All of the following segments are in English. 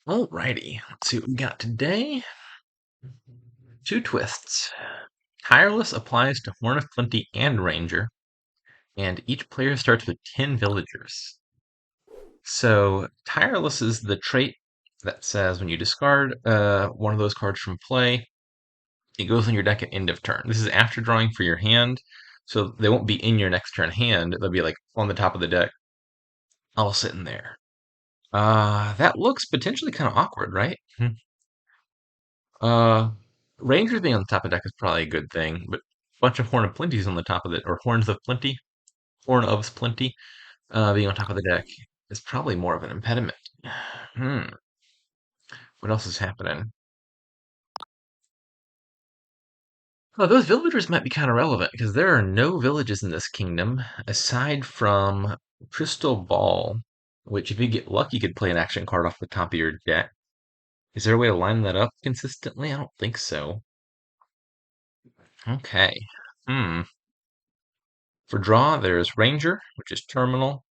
Alrighty, let's see what we got today. Two twists. Tireless applies to Horn of Plenty and Ranger, and each player starts with 10 villagers. So, Tireless is the trait that says when you discard one of those cards from play, it goes in your deck at end of turn. This is after drawing for your hand, so they won't be in your next turn hand. They'll be like on the top of the deck, all sitting there. That looks potentially kind of awkward, right? Uh, Rangers being on the top of the deck is probably a good thing, but a bunch of Horn of Plenty's on the top of it, or Horns of Plenty, Horn of Plenty, being on top of the deck is probably more of an impediment. Hmm, what else is happening? Well, those villagers might be kind of relevant because there are no villages in this kingdom aside from Crystal Ball, which if you get lucky could play an action card off the top of your deck. Is there a way to line that up consistently? I don't think so. Okay. Hmm. For draw, there's Ranger, which is terminal,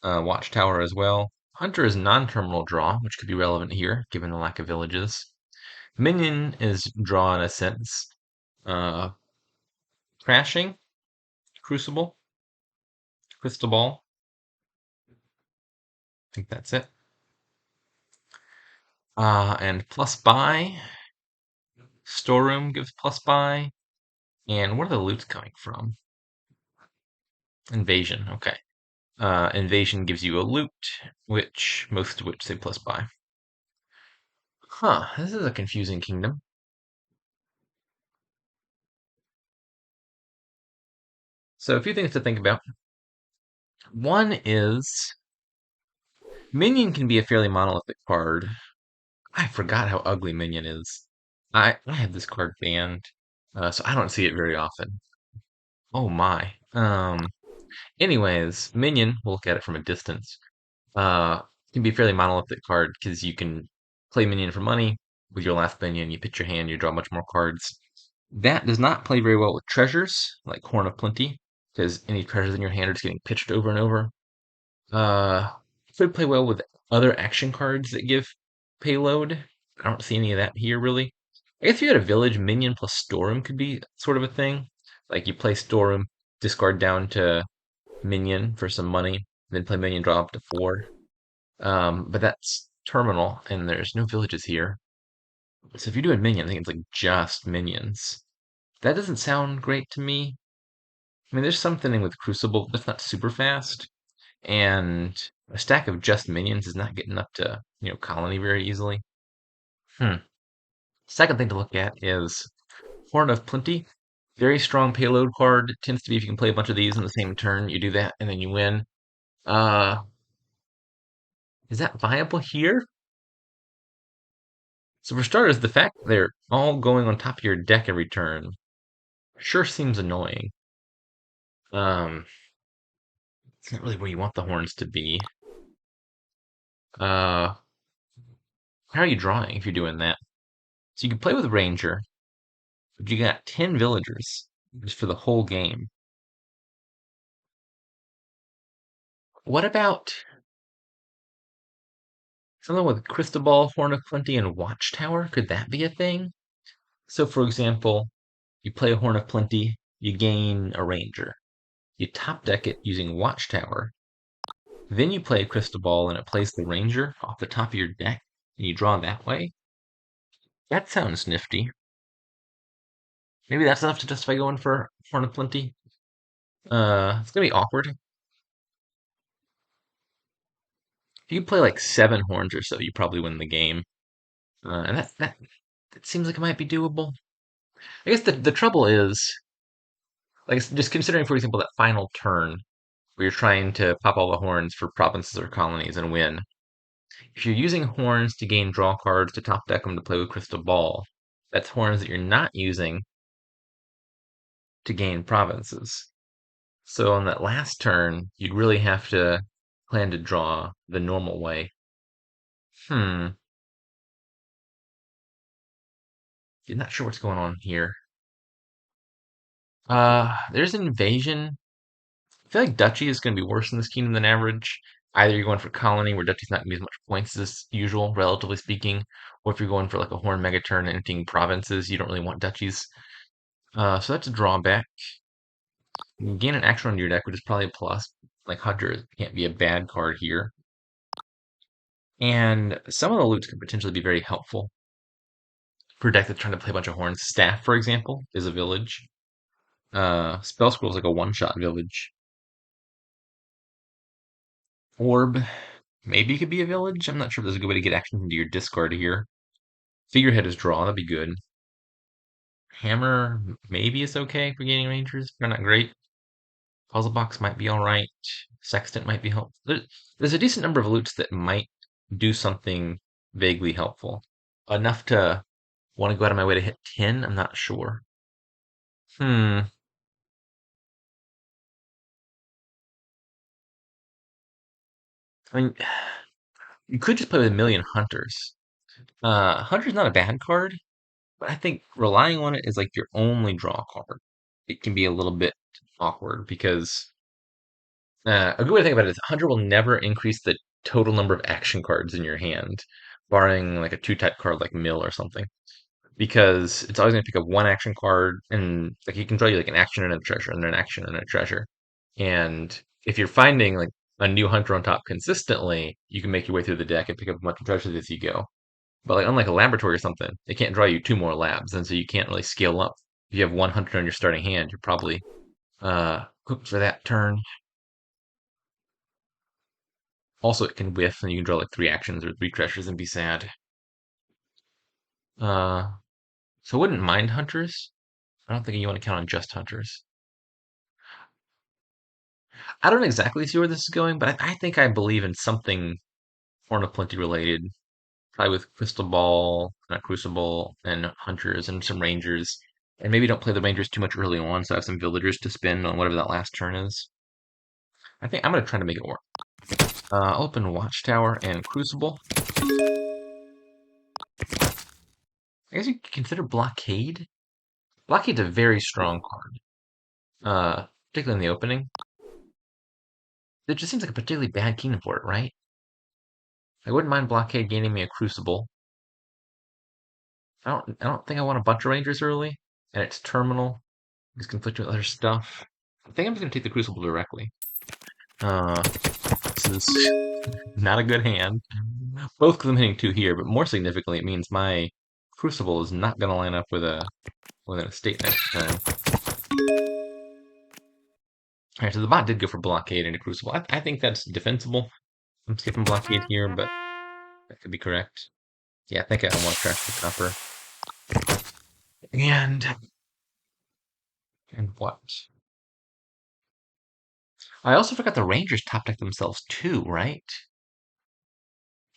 Watchtower as well. Hunter is non-terminal draw, which could be relevant here, given the lack of villages. Minion is draw in a sense. Uh, Crashing, Crucible, Crystal Ball. I think that's it. And plus buy. Storeroom gives plus buy. And where are the loots coming from? Invasion, okay. Invasion gives you a loot, most of which say plus buy. Huh, this is a confusing kingdom. So a few things to think about. One is Minion can be a fairly monolithic card. I forgot how ugly Minion is. I have this card banned, so I don't see it very often. Oh my. Anyways, Minion, we'll look at it from a distance. Uh, can be a fairly monolithic card because you can play Minion for money. With your last Minion, you pitch your hand, you draw much more cards. That does not play very well with treasures, like Horn of Plenty, because any treasures in your hand are just getting pitched over and over. Uh, could play well with other action cards that give payload. I don't see any of that here really. I guess if you had a village, minion plus storeroom could be sort of a thing. Like you play storeroom, discard down to minion for some money, then play minion draw up to 4. But that's terminal, and there's no villages here. So if you're doing minion, I think it's like just minions. That doesn't sound great to me. I mean, there's something with Crucible that's not super fast, and a stack of just minions is not getting up to, colony very easily. Hmm. Second thing to look at is Horn of Plenty. Very strong payload card. It tends to be if you can play a bunch of these in the same turn, you do that and then you win. Uh, is that viable here? So for starters, the fact they're all going on top of your deck every turn sure seems annoying. It's not really where you want the horns to be. Uh, how are you drawing if you're doing that? So you can play with Ranger, but you got 10 villagers just for the whole game. What about something with Cristobal, Horn of Plenty, and Watchtower? Could that be a thing? So, for example, you play a Horn of Plenty, you gain a Ranger. You top deck it using Watchtower. Then you play a Cristobal and it plays the Ranger off the top of your deck, and you draw that way. That sounds nifty. Maybe that's enough to justify going for Horn of Plenty. It's gonna be awkward. If you play like 7 horns or so, you probably win the game. And that seems like it might be doable. I guess the trouble is, like, just considering, for example, that final turn where you're trying to pop all the horns for provinces or colonies and win. If you're using horns to gain draw cards to top deck them to play with Crystal Ball, that's horns that you're not using to gain provinces. So on that last turn, you'd really have to plan to draw the normal way. Hmm, I'm not sure what's going on here. There's an invasion. I feel like Duchy is going to be worse in this kingdom than average. Either you're going for Colony, where Dutchy's not going to be as much points as usual, relatively speaking, or if you're going for like a Horn Megaturn and emptying provinces, you don't really want Dutchies. So that's a drawback. You can gain an action on your deck, which is probably a plus. Like Hunter can't be a bad card here. And some of the loots could potentially be very helpful for a deck that's trying to play a bunch of horns. Staff, for example, is a village. Spell Scroll is like a one-shot village. Orb, maybe it could be a village. I'm not sure if there's a good way to get action into your discard here. Figurehead is draw, that'd be good. Hammer maybe is okay for gaining rangers. They're not great. Puzzle Box might be alright. Sextant might be helpful. There's a decent number of loots that might do something vaguely helpful. Enough to want to go out of my way to hit 10? I'm not sure. Hmm. I mean, you could just play with a million hunters. Hunter's not a bad card, but I think relying on it is like your only draw card. It can be a little bit awkward because a good way to think about it is Hunter will never increase the total number of action cards in your hand, barring like a two type card like Mill or something. Because it's always going to pick up one action card, and like it can draw you like an action and a treasure, and then an action and a treasure. And if you're finding like a new hunter on top consistently, you can make your way through the deck and pick up a bunch of treasures as you go. But like unlike a laboratory or something, it can't draw you two more labs, and so you can't really scale up. If you have one hunter on your starting hand, you're probably cooked for that turn. Also, it can whiff, and you can draw like three actions or three treasures and be sad. Uh, so I wouldn't mind hunters. I don't think you want to count on just hunters. I don't exactly see where this is going, but I think I believe in something Horn of Plenty related, probably with Crystal Ball, not Crucible, and Hunters and some Rangers. And maybe don't play the Rangers too much early on, so I have some villagers to spend on whatever that last turn is. I think I'm going to try to make it work. Open Watchtower and Crucible. I guess you could consider Blockade. Blockade's a very strong card, particularly in the opening. It just seems like a particularly bad kingdom for it, right? I wouldn't mind Blockade gaining me a Crucible. I don't think I want a bunch of Rangers early, and it's terminal. It's conflicting with other stuff. I think I'm just gonna take the Crucible directly. This is not a good hand. Both of them hitting two here, but more significantly, it means my Crucible is not gonna line up with an estate next turn. Alright, so the bot did go for Blockade and a Crucible. I think that's defensible. I'm skipping Blockade here, but that could be correct. Yeah, I think I want to trash the copper. And what? I also forgot the Rangers top deck themselves too, right?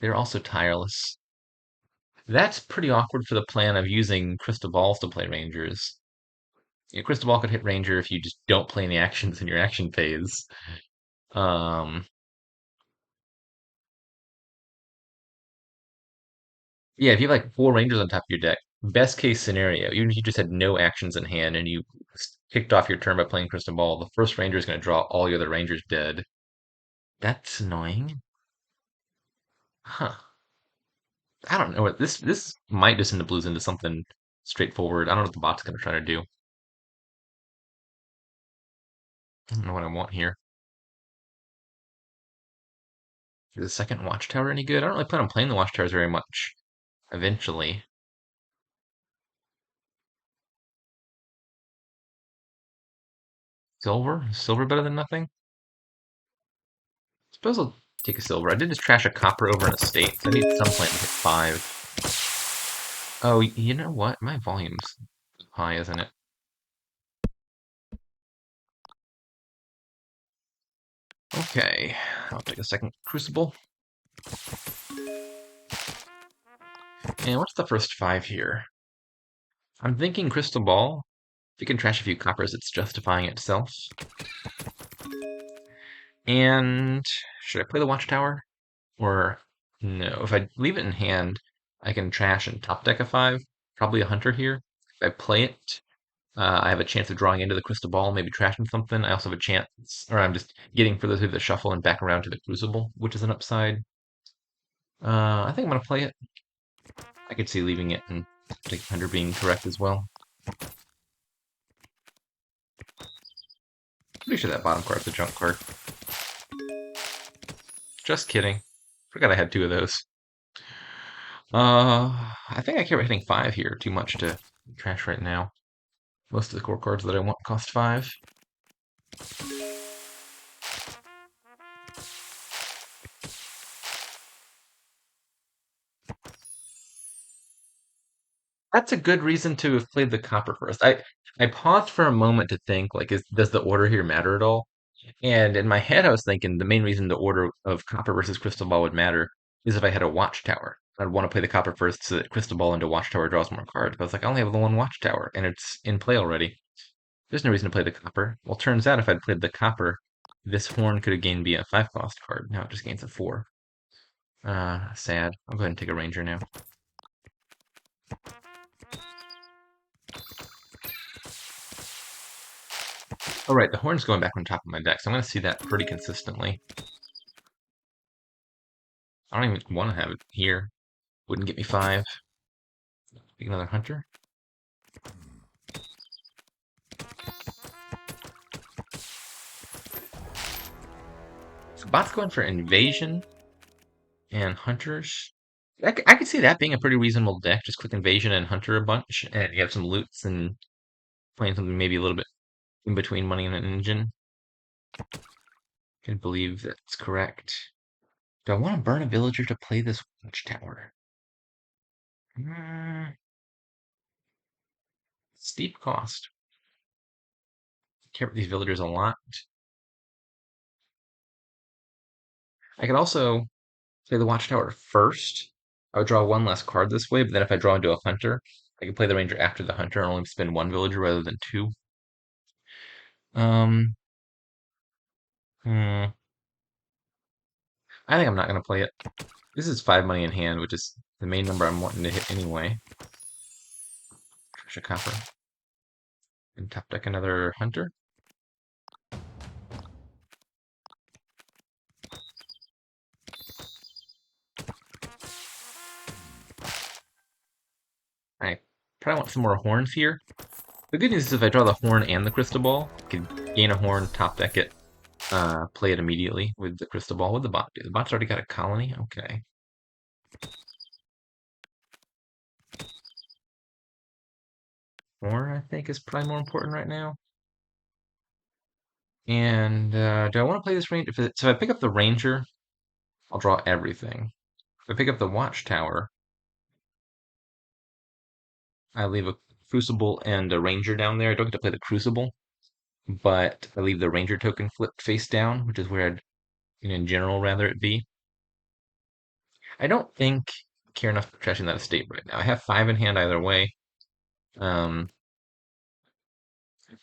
They're also tireless. That's pretty awkward for the plan of using Crystal Balls to play Rangers. Yeah, Crystal Ball could hit Ranger if you just don't play any actions in your action phase. Um, yeah, if you have like four Rangers on top of your deck, best case scenario, even if you just had no actions in hand and you kicked off your turn by playing Crystal Ball, the first Ranger is going to draw all your other Rangers dead. That's annoying. Huh. I don't know. This might just send the blues into something straightforward. I don't know what the bot's going to try to do. I don't know what I want here. Is the second Watchtower any good? I don't really plan on playing the Watchtowers very much. Eventually. Silver? Is silver better than nothing? Suppose I'll take a silver. I did just trash a copper over an estate, so I need some plan to hit 5. Oh, you know what? My volume's high, isn't it? Okay, I'll take a second Crucible. And what's the first 5 here? I'm thinking Crystal Ball. If you can trash a few coppers, it's justifying itself. And should I play the Watchtower? Or no? If I leave it in hand, I can trash and top deck a 5. Probably a Hunter here. If I play it, I have a chance of drawing into the crystal ball, maybe trashing something. I also have a chance, or I'm just getting further through the shuffle and back around to the crucible, which is an upside. I think I'm gonna play it. I could see leaving it and take 100 being correct as well. Pretty sure that bottom card's a junk card. Just kidding. Forgot I had two of those. I think I care about hitting 5 here. Too much to trash right now. Most of the core cards that I want cost 5. That's a good reason to have played the copper first. I paused for a moment to think, like, does the order here matter at all? And in my head, I was thinking the main reason the order of copper versus crystal ball would matter is if I had a watchtower. I'd want to play the copper first so that crystal ball into watchtower draws more cards. But I was like, I only have the one watchtower, and it's in play already. There's no reason to play the copper. Well, turns out if I'd played the copper, this horn could have gained me a 5 cost card. Now it just gains a 4. Sad. I'll go ahead and take a ranger now. Oh, right, the horn's going back on top of my deck, so I'm going to see that pretty consistently. I don't even want to have it here. Wouldn't get me 5. Pick another hunter. So bot's going for invasion and hunters. I could see that being a pretty reasonable deck. Just click invasion and hunter a bunch, and you have some loots and playing something maybe a little bit in between money and an engine. Can believe that's correct. Do I want to burn a villager to play this watchtower? Steep cost. Care about these villagers a lot. I could also play the watchtower first. I would draw one less card this way, but then if I draw into a hunter, I can play the ranger after the hunter and only spend one villager rather than two. Um, hmm. I think I'm not going to play it. This is 5 money in hand, which is the main number I'm wanting to hit anyway. Trash a copper. And top deck another hunter. I probably want some more horns here. The good news is if I draw the horn and the crystal ball, I can gain a horn, top deck it, play it immediately with the crystal ball. What the bot do? The bot's already got a colony? Okay. Horn, I think, is probably more important right now. And do I want to play this ranger? So if I pick up the ranger, I'll draw everything. If I pick up the watchtower, I leave a crucible and a ranger down there. I don't get to play the crucible, but I leave the ranger token flipped face down, which is where I'd, in general, rather it be. I don't think I care enough for trashing that estate right now. I have 5 in hand either way. Um,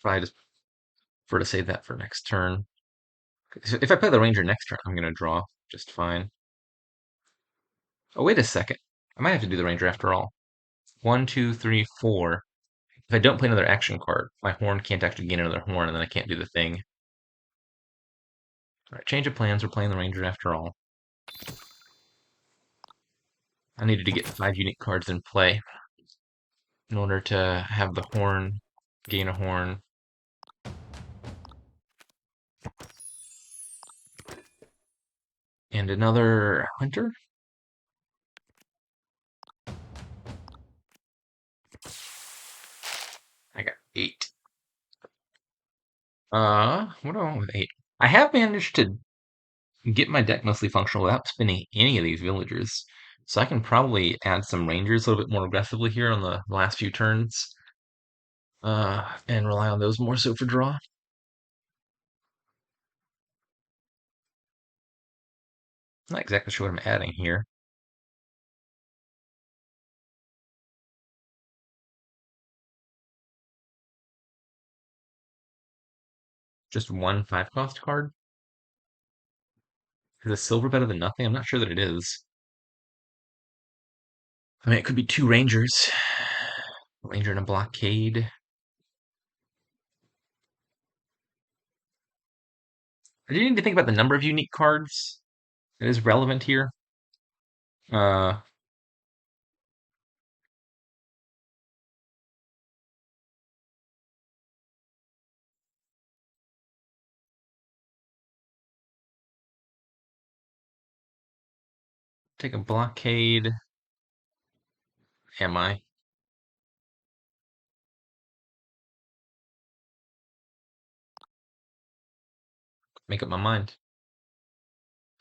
probably just prefer to save that for next turn. If I play the ranger next turn, I'm going to draw just fine. Oh, wait a second. I might have to do the ranger after all. 1, 2, 3, 4. If I don't play another action card, my horn can't actually gain another horn, and then I can't do the thing. All right, change of plans. We're playing the ranger after all. I needed to get 5 unique cards in play in order to have the horn gain a horn. And another hunter. I got 8. What do I want with 8? I have managed to get my deck mostly functional without spinning any of these villagers. So I can probably add some rangers a little bit more aggressively here on the last few turns. And rely on those more so for draw. Not exactly sure what I'm adding here. Just one 5 cost card? Is a silver better than nothing? I'm not sure that it is. I mean, it could be 2 rangers. Ranger and a blockade. I do need to think about the number of unique cards that is relevant here. Uh, take a blockade. Am I? Make up my mind.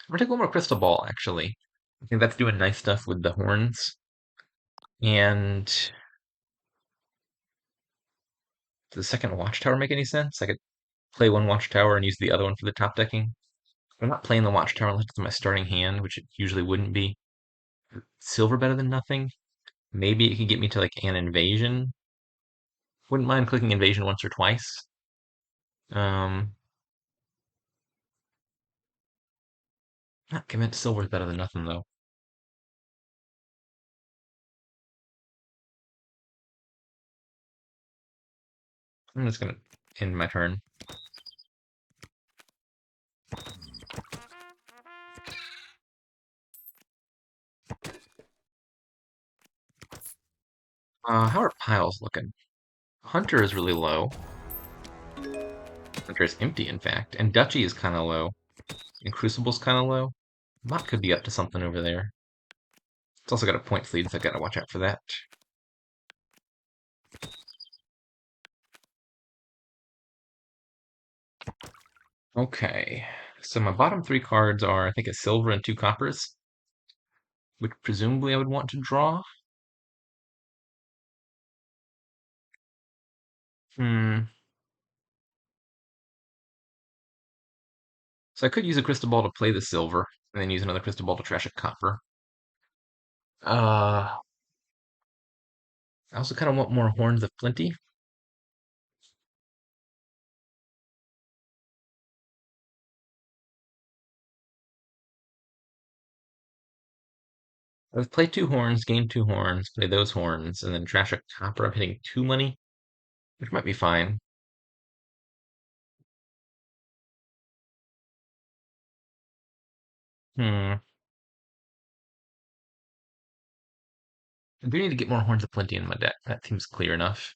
I'm gonna take one more crystal ball, actually. I think that's doing nice stuff with the horns. And does the second watchtower make any sense? I could play one watchtower and use the other one for the top decking. I'm not playing the watchtower unless it's my starting hand, which it usually wouldn't be. Silver better than nothing. Maybe it could get me to like an invasion. Wouldn't mind clicking invasion once or twice. Um, Not convinced silver's better than nothing though. I'm just gonna end my turn. How are piles looking? Hunter is really low. Hunter is empty, in fact, and Duchy is kind of low, and Crucible's kind of low. Bot could be up to something over there. It's also got a point lead, so I gotta watch out for that. Okay, so my bottom three cards are, I think, a silver and two coppers, which presumably I would want to draw. Hmm. So I could use a crystal ball to play the silver, and then use another crystal ball to trash a copper. I also kind of want more horns of plenty. Let's play two horns, gain two horns, play those horns, and then trash a copper. I'm hitting two money, which might be fine. Hmm. I do need to get more horns of plenty in my deck. That seems clear enough.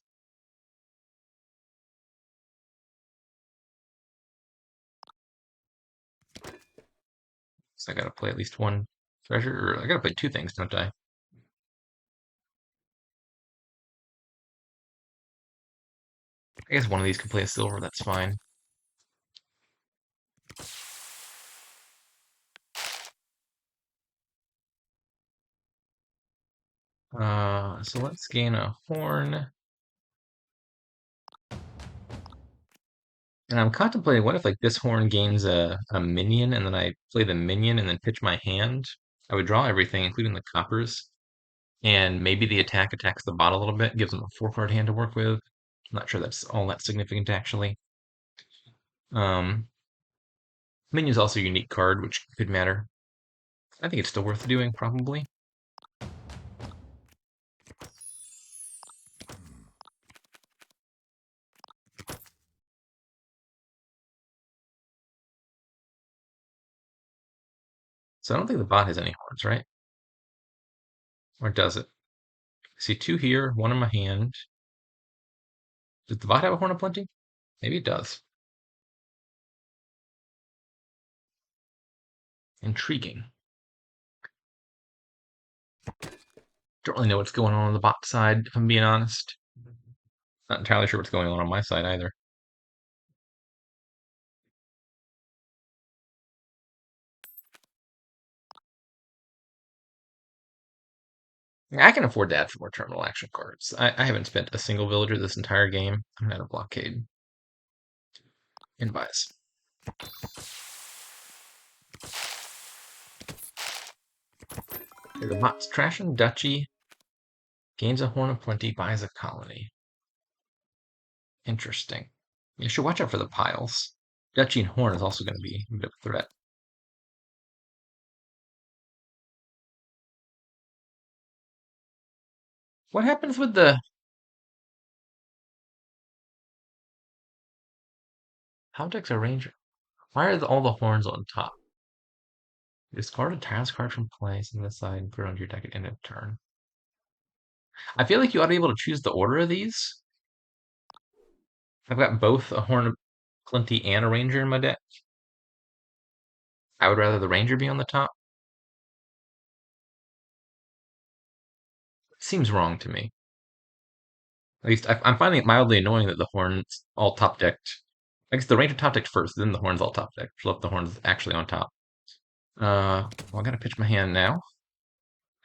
So I gotta play at least one treasure, or I gotta play two things, don't I? I guess one of these could play a silver, that's fine. So let's gain a horn. And I'm contemplating what if like this horn gains a minion and then I play the minion and then pitch my hand. I would draw everything, including the coppers. And maybe the attack attacks the bot a little bit, gives them a four-card hand to work with. I'm not sure that's all that significant actually. Um, Minion's also a unique card, which could matter. I think it's still worth doing, probably. So I don't think the bot has any horns, right? Or does it? I see two here, one in my hand. Does the bot have a horn of plenty? Maybe it does. Intriguing. Don't really know what's going on the bot side, if I'm being honest. Not entirely sure what's going on my side either. Yeah, I can afford to add 4 terminal action cards. I haven't spent a single villager this entire game. I'm at a blockade. Invise. Okay, the bot's trashing Duchy, gains a Horn of Plenty, buys a colony. Interesting. You should watch out for the piles. Duchy and Horn is also going to be a bit of a threat. What happens with the... How decks a ranger? Why are all the horns on top? Discard a task card from play, on this side, and put it on your deck at the end of turn. I feel like you ought to be able to choose the order of these. I've got both a Horn of Plenty and a Ranger in my deck. I would rather the Ranger be on the top. Seems wrong to me. At least I'm finding it mildly annoying that the Horn's all top decked. I guess the Ranger top decked first, then the Horn's all top decked. Flip the Horn's actually on top. Well, I gotta pitch my hand now.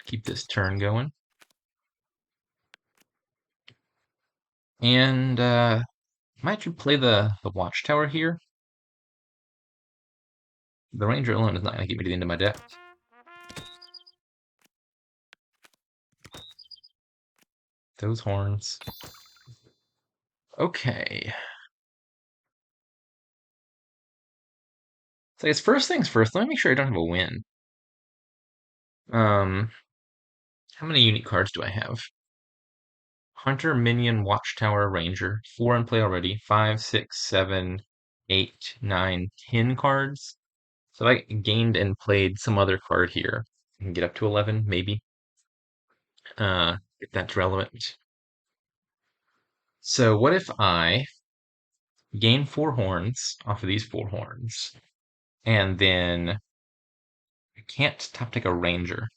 Keep this turn going. And might you play the Watchtower here? The Ranger alone is not gonna get me to the end of my deck. Those horns. Okay. So I guess first things first, let me make sure I don't have a win. Um, how many unique cards do I have? Hunter, Minion, Watchtower, Ranger. 4 in play already. 5, 6, 7, 8, 9, 10 cards. So I gained and played some other card here. I can get up to 11, maybe. If that's relevant. So what if I gain 4 horns off of these 4 horns, and then I can't top take a Ranger.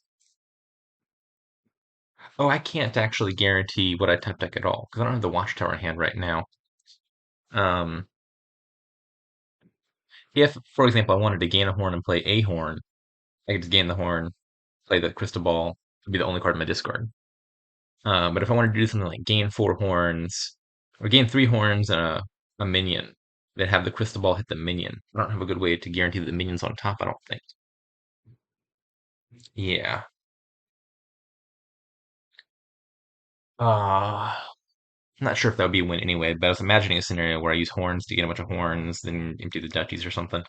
Oh, I can't actually guarantee what I top deck at all, because I don't have the Watchtower in hand right now. Um, if, for example, I wanted to gain a horn and play a horn, I could just gain the horn, play the Crystal Ball, would be the only card in my discard. But if I wanted to do something like gain 4 horns, or gain 3 horns and a minion, then have the Crystal Ball hit the minion. I don't have a good way to guarantee that the minion's on top, I don't think. Yeah. I'm not sure if that would be a win anyway, but I was imagining a scenario where I use horns to get a bunch of horns, then empty the duchies or something.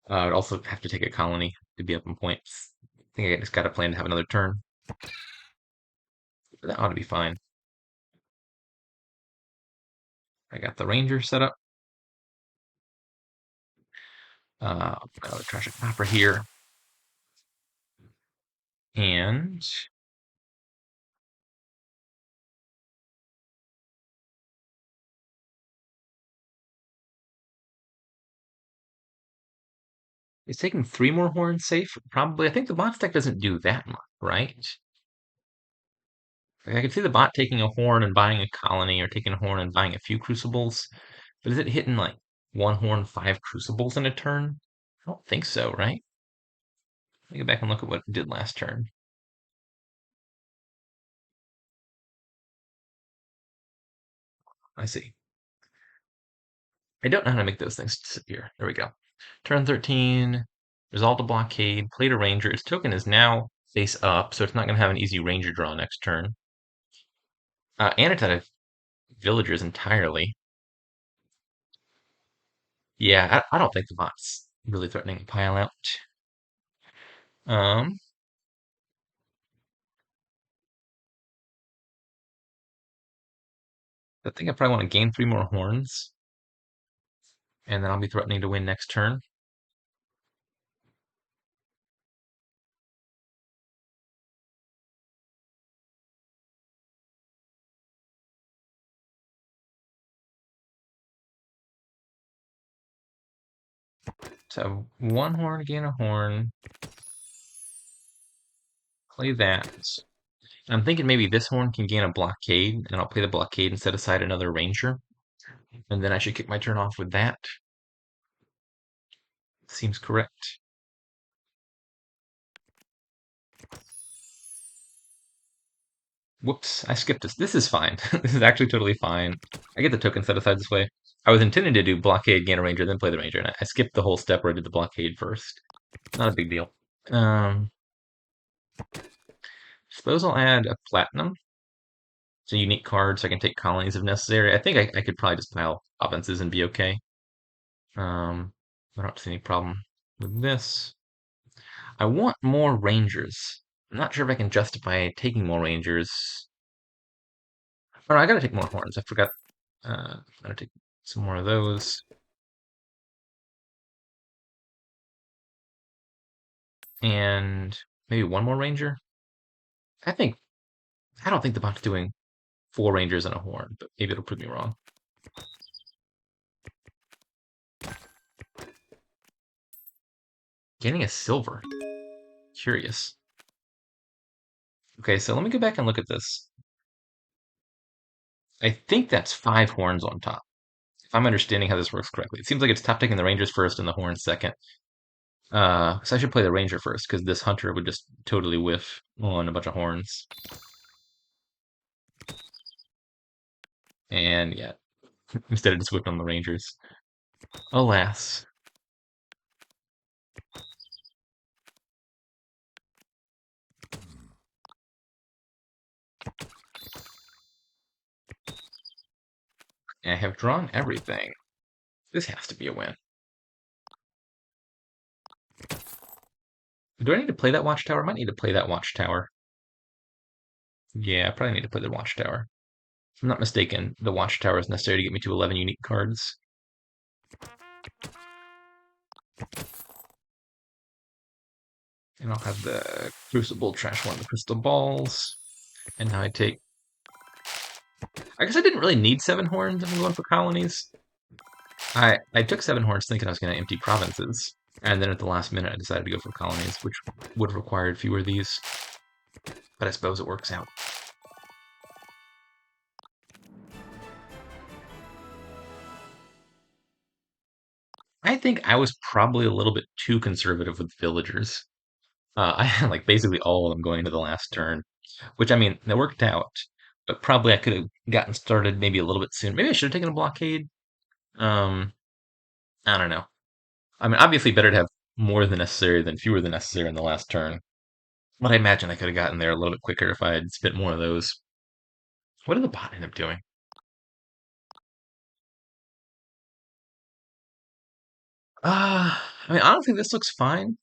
I would also have to take a colony to be up in points. I think I just got a plan to have another turn. But that ought to be fine. I got the Ranger set up. I'll trash a copper here. And it's taking 3 more horns safe, probably. I think the bot deck doesn't do that much, right? Like, I could see the bot taking a horn and buying a colony, or taking a horn and buying a few crucibles. But is it hitting like 1 horn, 5 crucibles in a turn? I don't think so, right? Let me go back and look at what it did last turn. I see. I don't know how to make those things disappear. There we go. Turn 13, resolve a blockade, played a ranger. Its token is now face up, so it's not going to have an easy ranger draw next turn. And it's out of villagers entirely. Yeah, I don't think the bot's really threatening to pile out. Um, I think I probably want to gain 3 more horns, and then I'll be threatening to win next turn. So 1 horn, gain a horn, play that. I'm thinking maybe this horn can gain a blockade, and I'll play the blockade and set aside another ranger. And then I should kick my turn off with that. Seems correct. Whoops, I skipped this. This is fine. This is actually totally fine. I get the token set aside this way. I was intending to do blockade, gain a ranger, then play the ranger, and I skipped the whole step where I did the blockade first. Not a big deal. Suppose I'll add a platinum. It's a unique card, so I can take colonies if necessary. I think I could probably just pile offenses and be okay. I don't see any problem with this. I want more rangers. I'm not sure if I can justify taking more rangers. Oh, no, I gotta take more horns. I forgot. I gotta take some more of those. and maybe one more ranger. I think I don't think the bot's doing four rangers and a horn, but maybe it'll prove me wrong. Gaining a silver. Curious. Okay, so let me go back and look at this. I think that's five horns on top. If I'm understanding how this works correctly, it seems like it's top taking the rangers first and the horns second. So I should play the ranger first because this hunter would just totally whiff on a bunch of horns. And yeah, instead of just whipping on the rangers. Alas. I have drawn everything. This has to be a win. Do I need to play that watchtower? I might need to play that watchtower. Yeah, I probably need to play the watchtower. If I'm not mistaken, the watchtower is necessary to get me to 11 unique cards. And I'll have the Crucible trash one of the crystal balls. And now I take. I guess I didn't really need seven horns if I'm going for colonies. I took seven horns thinking I was going to empty provinces. And then at the last minute, I decided to go for colonies, which would have required fewer of these. But I suppose it works out. I think I was probably a little bit too conservative with villagers. I had like basically all of them going into the last turn, which I mean, they worked out, but probably I could have gotten started maybe a little bit soon. Maybe I should have taken a blockade. Um, I don't know. I mean, obviously better to have more than necessary than fewer than necessary in the last turn. But I imagine I could have gotten there a little bit quicker if I had spent more of those. What did the bot end up doing? I mean, honestly, this looks fine.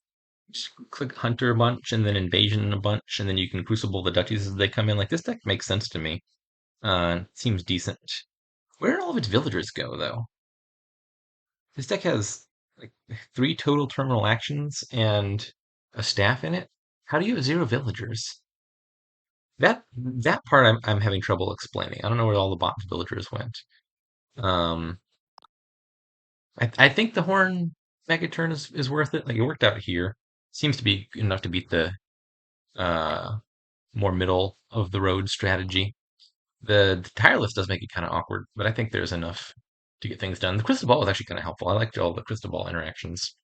Just click Hunter a bunch and then Invasion a bunch, and then you can Crucible the Duchies as they come in. Like, this deck makes sense to me. Seems decent. Where did all of its villagers go, though? This deck has like three total terminal actions and a staff in it. How do you have zero villagers? That part I'm having trouble explaining. I don't know where all the bot villagers went. Um, I think the Horn Mega Turn is worth it. Like it worked out here. Seems to be enough to beat the uh more middle of the road strategy. The tireless does make it kind of awkward, but I think there's enough to get things done. The crystal ball was actually kind of helpful. I liked all the crystal ball interactions.